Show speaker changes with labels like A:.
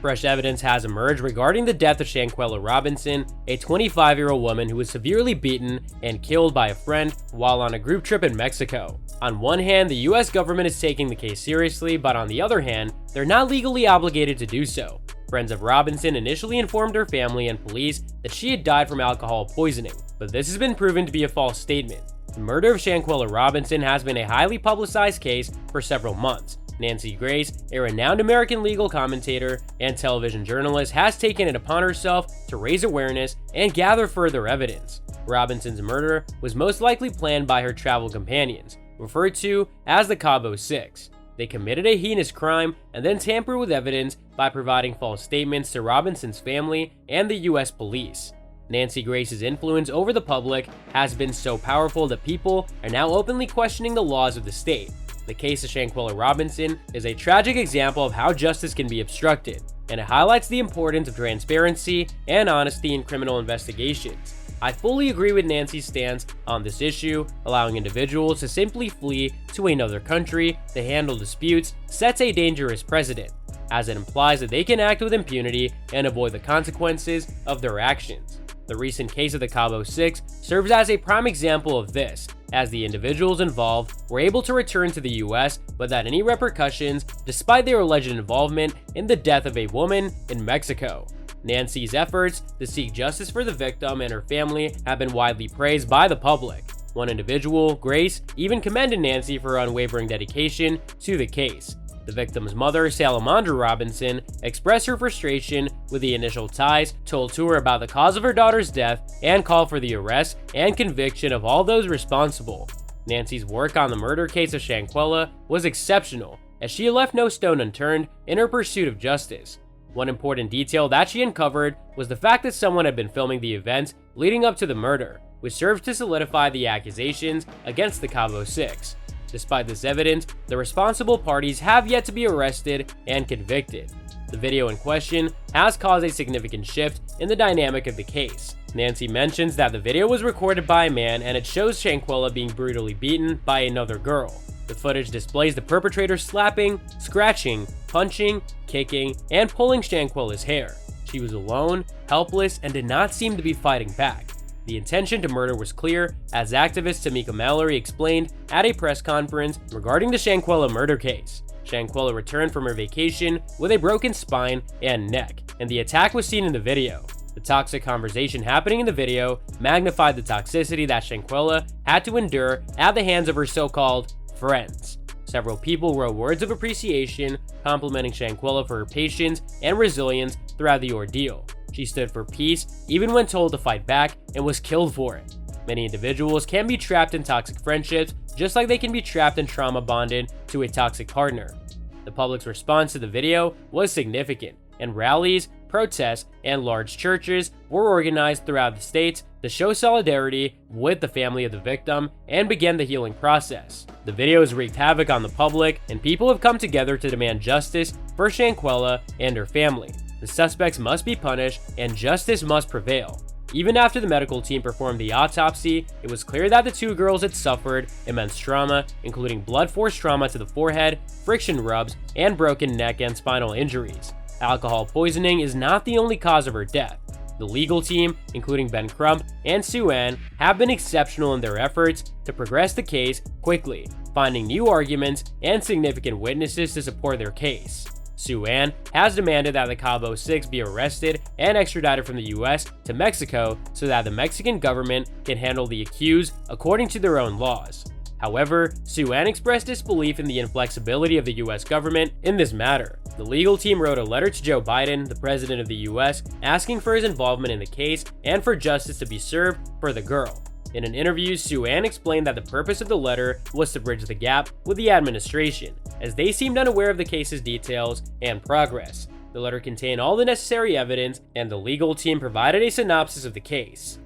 A: Fresh evidence has emerged regarding the death of Shanquella Robinson, a 25-year-old woman who was severely beaten and killed by a friend while on a group trip in Mexico. On one hand, the US government is taking the case seriously, but on the other hand, they're not legally obligated to do so. Friends of Robinson initially informed her family and police that she had died from alcohol poisoning, but this has been proven to be a false statement. The murder of Shanquella Robinson has been a highly publicized case for several months. Nancy Grace, a renowned American legal commentator and television journalist, has taken it upon herself to raise awareness and gather further evidence. Robinson's murder was most likely planned by her travel companions, referred to as the Cabo Six. They committed a heinous crime and then tampered with evidence by providing false statements to Robinson's family and the US police. Nancy Grace's influence over the public has been so powerful that people are now openly questioning the laws of the state. The case of Shanquella Robinson is a tragic example of how justice can be obstructed, and it highlights the importance of transparency and honesty in criminal investigations. I fully agree with Nancy's stance on this issue. Allowing individuals to simply flee to another country to handle disputes sets a dangerous precedent, as it implies that they can act with impunity and avoid the consequences of their actions. The recent case of the Cabo Six serves as a prime example of this, as the individuals involved were able to return to the US without any repercussions despite their alleged involvement in the death of a woman in Mexico. Nancy's efforts to seek justice for the victim and her family have been widely praised by the public. One individual, Grace, even commended Nancy for her unwavering dedication to the case. The victim's mother, Salamandra Robinson, expressed her frustration with the initial ties told to her about the cause of her daughter's death and called for the arrest and conviction of all those responsible. Nancy's work on the murder case of Shanquella was exceptional, as she left no stone unturned in her pursuit of justice. One important detail that she uncovered was the fact that someone had been filming the events leading up to the murder, which served to solidify the accusations against the Cabo Six. Despite this evidence, the responsible parties have yet to be arrested and convicted. The video in question has caused a significant shift in the dynamic of the case. Nancy mentions that the video was recorded by a man and it shows Shanquella being brutally beaten by another girl. The footage displays the perpetrator slapping, scratching, punching, kicking, and pulling Shanquella's hair. She was alone, helpless, and did not seem to be fighting back. The intention to murder was clear, as activist Tamika Mallory explained at a press conference regarding the Shanquella murder case. Shanquella returned from her vacation with a broken spine and neck, and the attack was seen in the video. The toxic conversation happening in the video magnified the toxicity that Shanquella had to endure at the hands of her so-called friends. Several people wrote words of appreciation, complimenting Shanquella for her patience and resilience throughout the ordeal. She stood for peace even when told to fight back and was killed for it. Many individuals can be trapped in toxic friendships, just like they can be trapped and trauma bonded to a toxic partner. The public's response to the video was significant, and rallies, protests, and large churches were organized throughout the states to show solidarity with the family of the victim and begin the healing process. The video has wreaked havoc on the public, and people have come together to demand justice for Shanquella and her family. The suspects must be punished, and justice must prevail. Even after the medical team performed the autopsy, it was clear that the two girls had suffered immense trauma, including blunt force trauma to the forehead, friction rubs, and broken neck and spinal injuries. Alcohol poisoning is not the only cause of her death. The legal team, including Ben Crump and Sue Ann, have been exceptional in their efforts to progress the case quickly, finding new arguments and significant witnesses to support their case. Sue Ann has demanded that the Cabo Six be arrested and extradited from the US to Mexico so that the Mexican government can handle the accused according to their own laws. However, Sue Ann expressed disbelief in the inflexibility of the US government in this matter. The legal team wrote a letter to Joe Biden, the president of the US, asking for his involvement in the case and for justice to be served for the girl. In an interview, Sue Ann explained that the purpose of the letter was to bridge the gap with the administration, as they seemed unaware of the case's details and progress. The letter contained all the necessary evidence, and the legal team provided a synopsis of the case.